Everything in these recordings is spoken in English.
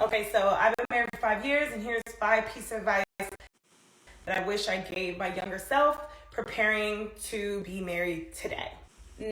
Okay, so I've been married for 5 years, and here's 5 pieces of advice that I wish I gave my younger self preparing to be married today.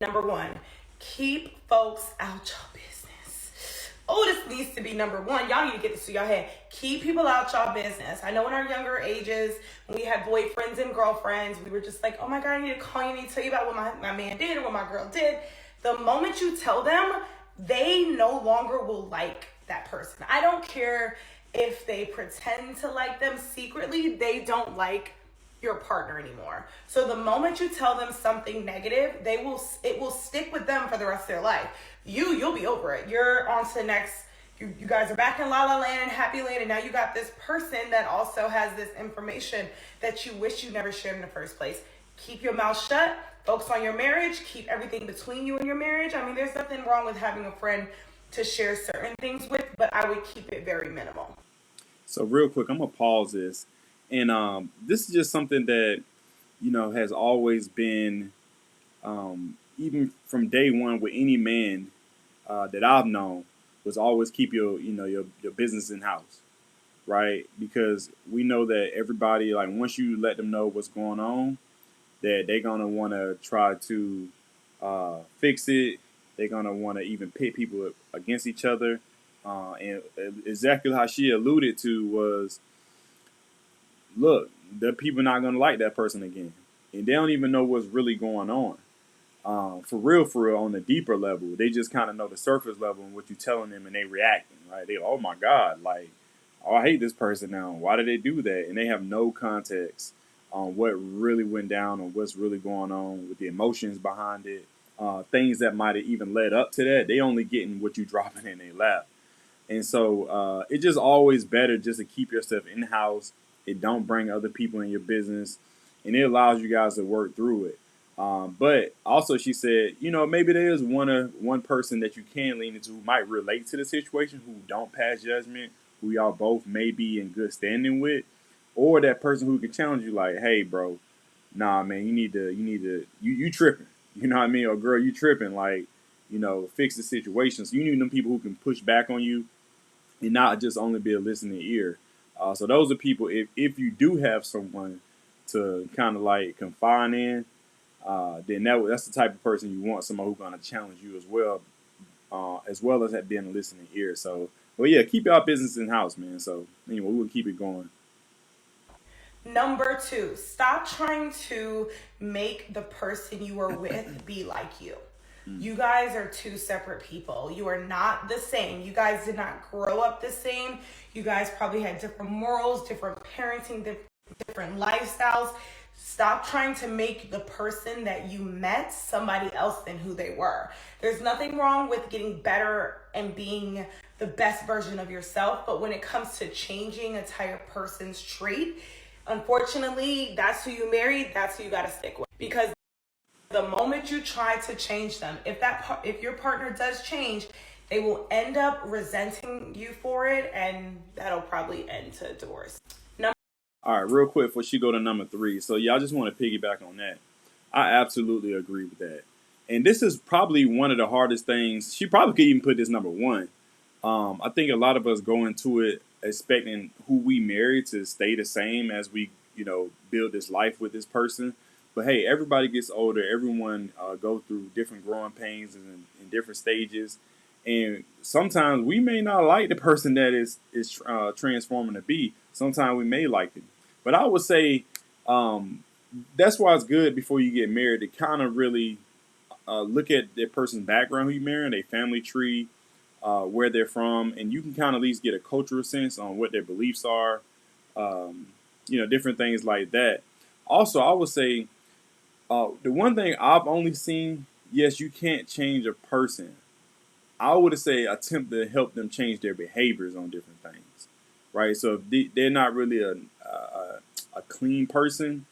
Number one, keep folks out your business. Oh, this needs to be number one. Y'all need to get this to your head. Keep people out y'all business. I know in our younger ages, when we had boyfriends and girlfriends, we were just like, oh my God, I need to call you, I need to tell you about what my man did or what my girl did. The moment you tell them, they no longer will like that person. I don't care if they pretend to like them secretly, they don't like your partner anymore. So the moment you tell them something negative, it will stick with them for the rest of their life. You'll be over it. You're on to the next. You guys are back in La La Land and Happy Land, and now you got this person that also has this information that you wish you never shared in the first place. Keep your mouth shut. Focus on your marriage. Keep everything between you and your marriage. I mean, there's nothing wrong with having a friend to share certain things with, but I would keep it very minimal. So real quick, I'm gonna pause this, and this is just something that has always been, even from day one with any man that I've known, was always keep your business in house, right? Because we know that everybody, like, once you let them know what's going on, that they're gonna want to try to fix it. They're gonna want to even pit people against each other. And exactly how she alluded to was, look, the people not gonna like that person again, and they don't even know what's really going on. For real, on the deeper level, they just kind of know the surface level and what you're telling them, and they reacting, right? They, oh my God, like, oh, I hate this person now. Why did they do that? And they have no context on what really went down or what's really going on with the emotions behind it. Things that might have even led up to that. They only getting what you dropping in their lap. And so it's just always better just to keep your stuff in house. It don't bring other people in your business, and it allows you guys to work through it. But also, she said, maybe there is one person that you can lean into who might relate to the situation, who don't pass judgment, who y'all both may be in good standing with, or that person who can challenge you, like, hey, bro, nah, man, you tripping, you know what I mean, or girl, you tripping, like, fix the situation. So you need them people who can push back on you and not just only be a listening ear. So those are people. If you do have someone to kind of like confine in, then that's the type of person you want. Someone who's going to challenge you as well as that being a listening ear. So, well, yeah, keep your business in house, man. So anyway, we will keep it going. Number two, stop trying to make the person you are with be like you. You guys are two separate people. You are not the same. You guys did not grow up the same. You guys probably had different morals, different parenting, different lifestyles. Stop trying to make the person that you met somebody else than who they were. There's nothing wrong with getting better and being the best version of yourself, but when it comes to changing a entire person's trait, unfortunately, that's who you married, that's who you got to stick with. Because the moment you try to change them, if your partner does change, they will end up resenting you for it, and that'll probably end to divorce. All right, real quick before she go to number three. So yeah, I just want to piggyback on that. I absolutely agree with that. And this is probably one of the hardest things. She probably could even put this number one. I think a lot of us go into it expecting who we marry to stay the same as we, build this life with this person. But hey, everybody gets older. Everyone go through different growing pains and in different stages. And sometimes we may not like the person that is transforming to be. Sometimes we may like it. But I would say that's why it's good before you get married to kind of really look at their person's background, who you marry, their family tree, where they're from, and you can kind of at least get a cultural sense on what their beliefs are, different things like that. Also, I would say the one thing I've only seen, yes, you can't change a person. I would say attempt to help them change their behaviors on different things, right? So if they're not really a clean person,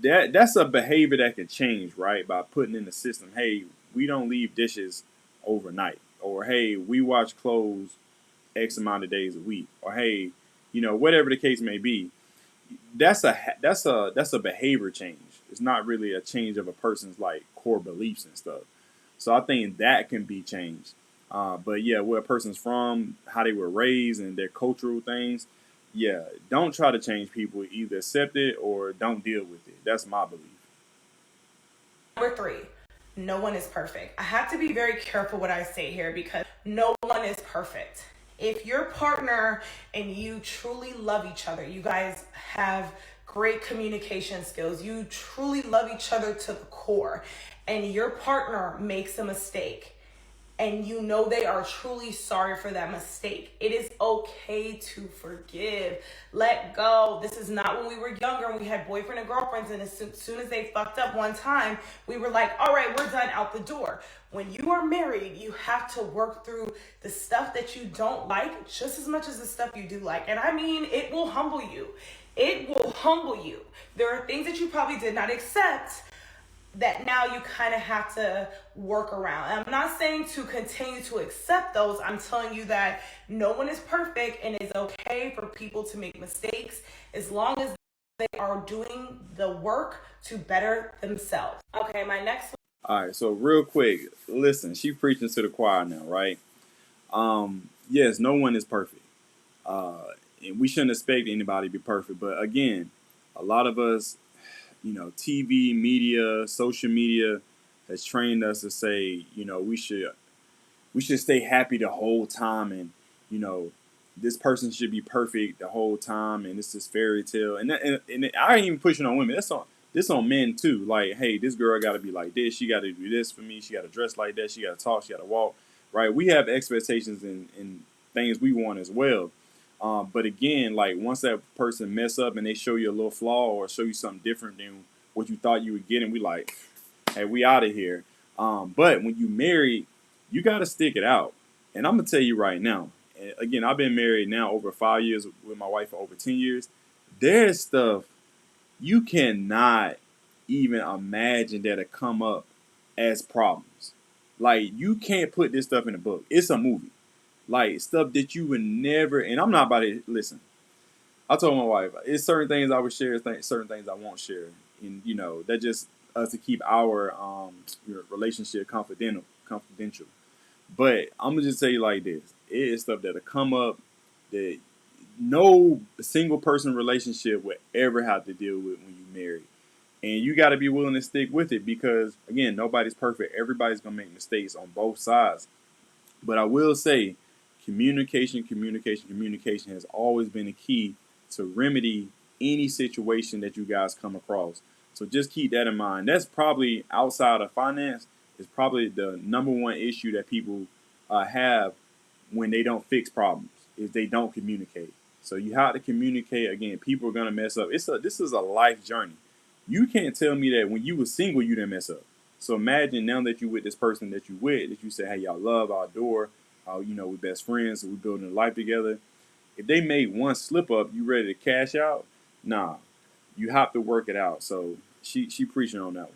that's a behavior that can change, right? By putting in the system, hey, we don't leave dishes overnight, or hey, we wash clothes X amount of days a week, or hey, whatever the case may be. That's a behavior change. It's not really a change of a person's like core beliefs and stuff. So I think that can be changed. But yeah, where a person's from, how they were raised, and their cultural things, yeah, don't try to change people. Either accept it or don't deal with it. That's my belief. Number three, no one is perfect. I have to be very careful what I say here because no one is perfect. If your partner and you truly love each other, you guys have great communication skills, you truly love each other to the core, and your partner makes a mistake, and you know they are truly sorry for that mistake. It is okay to forgive. Let go. This is not when we were younger and we had boyfriend and girlfriends, and as soon as they fucked up one time, we were like, all right, we're done, out the door. When you are married, you have to work through the stuff that you don't like just as much as the stuff you do like. And I mean, it will humble you. It will humble you. There are things that you probably did not accept that now you kind of have to work around. And I'm not saying to continue to accept those. I'm telling you that no one is perfect, and it's okay for people to make mistakes as long as they are doing the work to better themselves. Okay, my next one. All right, so real quick, listen, she preaching to the choir now, right? Yes, no one is perfect. Uh, and we shouldn't expect anybody to be perfect. But again, a lot of us, TV, media, social media has trained us to say, we should stay happy the whole time, and you know, this person should be perfect the whole time, and it's this fairy tale. And I ain't even pushing on women. This on men too. Like, hey, this girl got to be like this. She got to do this for me. She got to dress like that. She got to talk. She got to walk. Right? We have expectations and things we want as well. But again, like once that person mess up and they show you a little flaw or show you something different than what you thought you would get, and we like, hey, we out of here. But when you married, you got to stick it out. And I'm gonna tell you right now. And again, I've been married now over 5 years with my wife for over 10 years. There's stuff you cannot even imagine that'll come up as problems. Like you can't put this stuff in a book. It's a movie. Like stuff that you would never. And I'm not about to listen. I told my wife it's certain things I would share, certain things I won't share, and that just us to keep our relationship confidential. But I'm gonna just say you like this: it is stuff that'll come up that no single person relationship would ever have to deal with when you marry, and you got to be willing to stick with it because again, nobody's perfect. Everybody's gonna make mistakes on both sides. But I will say, communication has always been a key to remedy any situation that you guys come across. So just keep that in mind. That's probably outside of finance is probably the number one issue that people have when they don't fix problems is they don't communicate. So you have to communicate. Again, people are gonna mess up. This is a life journey. You can't tell me that when you were single you didn't mess up. So imagine now that you with this person that you with, that you say, hey, y'all love, I adore, we're best friends, so we're building a life together. If they made one slip up, you ready to cash out? Nah, you have to work it out. So she preaching on that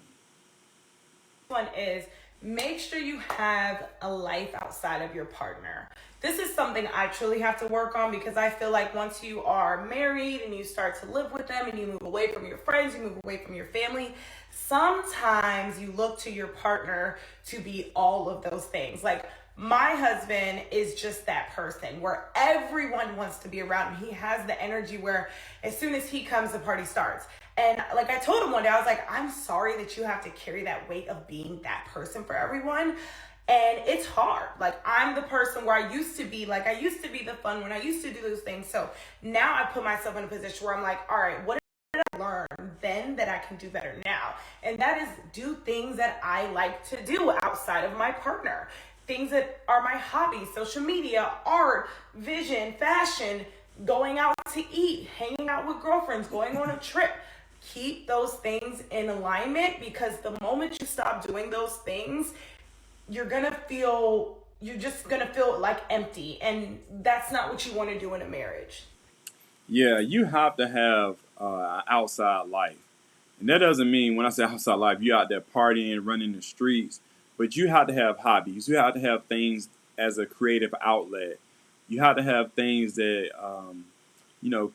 one. One is make sure you have a life outside of your partner. This is something I truly have to work on because I feel like once you are married and you start to live with them and you move away from your friends, you move away from your family, sometimes you look to your partner to be all of those things. Like my husband is just that person where everyone wants to be around him. He has the energy where as soon as he comes, the party starts. And like I told him one day, I was like, I'm sorry that you have to carry that weight of being that person for everyone. And it's hard. Like I'm the person where I used to be the fun when I used to do those things. So now I put myself in a position where I'm like, all right, what did I learn then that I can do better now? And that is do things that I like to do outside of my partner. Things that are my hobbies, social media, art, vision, fashion, going out to eat, hanging out with girlfriends, going on a trip. Keep those things in alignment because the moment you stop doing those things, you're just gonna feel like empty, and that's not what you want to do in a marriage. Yeah, you have to have outside life. And that doesn't mean when I say outside life, you out there partying, running the streets, but you have to have hobbies. You have to have things as a creative outlet. You have to have things that, you know,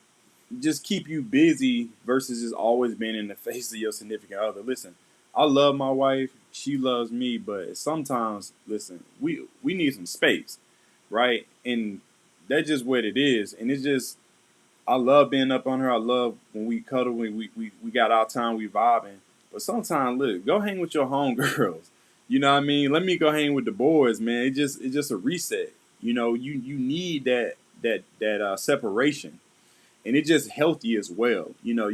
just keep you busy versus just always being in the face of your significant other. Listen, I love my wife. she loves me, but sometimes, listen, we need some space, right? And that's just what it is. And it's just, I love being up on her. I love when we cuddle, when we got our time, we vibing. But sometimes, look, go hang with your homegirls. You know what I mean? Let me go hang with the boys, man. It's just a reset. You know, you need that separation, and it's just healthy as well. You know,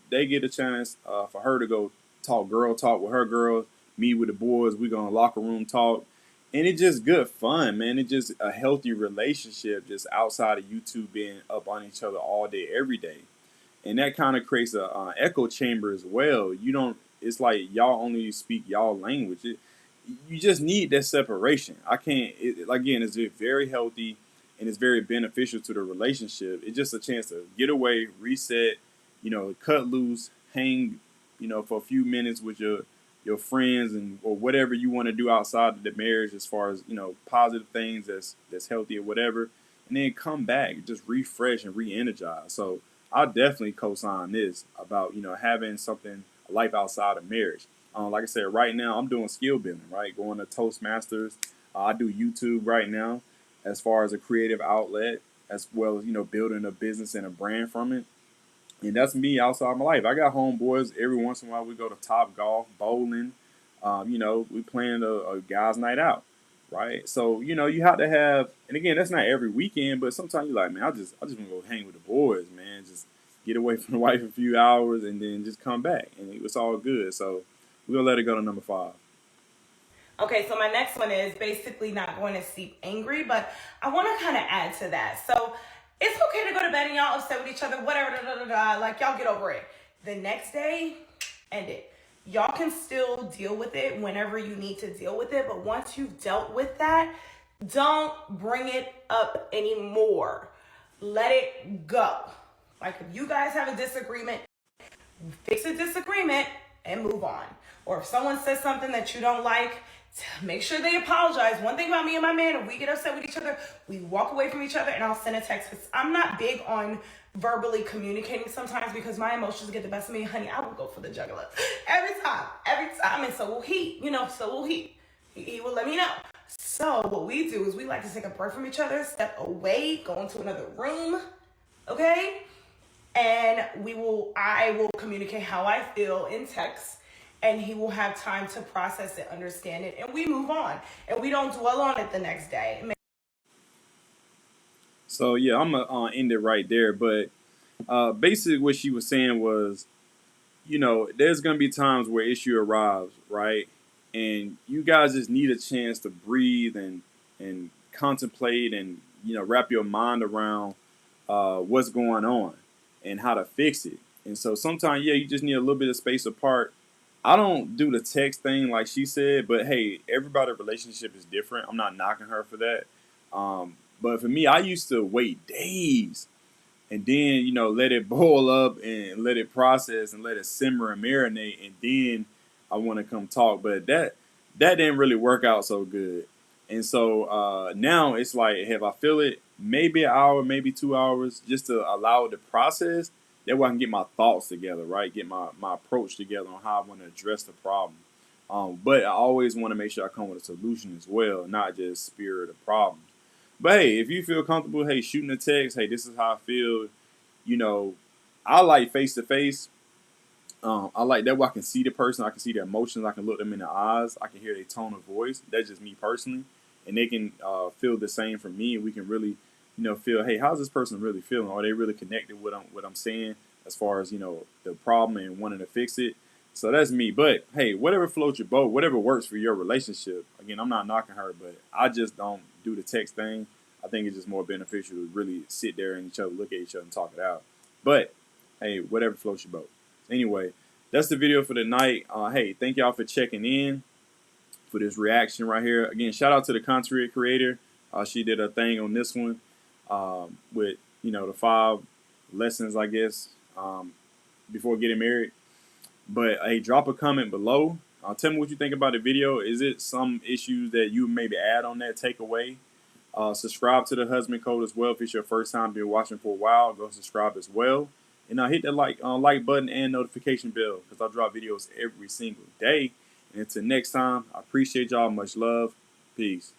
they get a chance for her to go talk girl talk with her girls, me with the boys. We gonna locker room talk, and it's just good fun, man. It's just a healthy relationship, just outside of you two being up on each other all day, every day, and that kind of creates a echo chamber as well. You don't. It's like y'all only speak y'all language. You just need that separation. I can't. Again, it's very healthy and it's very beneficial to the relationship. It's just a chance to get away, reset, you know, cut loose, hang, you know, for a few minutes with your friends and or whatever you want to do outside of the marriage, as far as, you know, positive things that's healthy or whatever, and then come back, just refresh and re-energize. So I definitely co-sign this about, you know, having something, a life outside of marriage. Like I said, right now I'm doing skill building, right? Going to Toastmasters. I do YouTube right now as far as a creative outlet, as well as, you know, building a business and a brand from it. And that's me outside my life. I got homeboys. Every once in a while, we go to Top Golf, bowling. You know, we plan a guys' night out, right? So, you know, you have to have. And again, that's not every weekend, but sometimes you're like, man, I just want to go hang with the boys, man. Just get away from the wife for a few hours and then just come back, and it's all good. So we're gonna let it go to number 5. Okay, so my next one is basically not going to sleep angry, but I want to kind of add to that. So it's okay to go to bed and y'all upset with each other, whatever, da, da, da, da, like y'all get over it. The next day, end it. Y'all can still deal with it whenever you need to deal with it, but once you've dealt with that, don't bring it up anymore. Let it go. Like if you guys have a disagreement, fix a disagreement and move on. Or if someone says something that you don't like, make sure they apologize. One thing about me and my man, if we get upset with each other, we walk away from each other and I'll send a text. Because I'm not big on verbally communicating sometimes because my emotions get the best of me. Honey, I will go for the juggler. Every time. And so will he. You know, so will he. He will let me know. So what we do is we like to take a break from each other, step away, go into another room. Okay? And I will communicate how I feel in text, and he will have time to process it, understand it, and we move on. And we don't dwell on it the next day. So yeah, I'm gonna end it right there. But basically, what she was saying was, you know, there's gonna be times where issue arrives, right? And you guys just need a chance to breathe and contemplate and, you know, wrap your mind around what's going on and how to fix it. And so sometimes, yeah, you just need a little bit of space apart. I don't do the text thing like she said, but hey, everybody's relationship is different. I'm not knocking her for that. But for me, I used to wait days and then, you know, let it boil up and let it process and let it simmer and marinate, and then I want to come talk. But that didn't really work out so good. And so now it's like, if I feel it, maybe an hour, maybe 2 hours, just to allow it to process. That way I can get my thoughts together, right? Get my approach together on how I want to address the problem. But I always want to make sure I come with a solution as well, not just spear the problem. But hey, if you feel comfortable, hey, shooting a text, hey, this is how I feel. You know, I like face to face. I like that way I can see the person, I can see their emotions, I can look them in the eyes, I can hear their tone of voice. That's just me personally, and they can feel the same from me, and we can really, you know, feel, hey, how's this person really feeling? Are they really connected with what I'm saying as far as, you know, the problem and wanting to fix it? So that's me. But hey, whatever floats your boat, whatever works for your relationship. Again, I'm not knocking her, but I just don't do the text thing. I think it's just more beneficial to really sit there and each other, look at each other, and talk it out. But hey, whatever floats your boat. Anyway, that's the video for the night. Hey, thank y'all for checking in for this reaction right here. Again, shout out to the content creator. She did a thing on this one with, you know, the 5 lessons, I guess, before getting married. But hey, drop a comment below. Tell me what you think about the video. Is it some issues that you maybe add on that takeaway? Subscribe to the Husband Code as well. If it's your first time been watching for a while, go subscribe as well. And hit that like button and notification bell, because I drop videos every single day. And until next time, I appreciate y'all. Much love. Peace.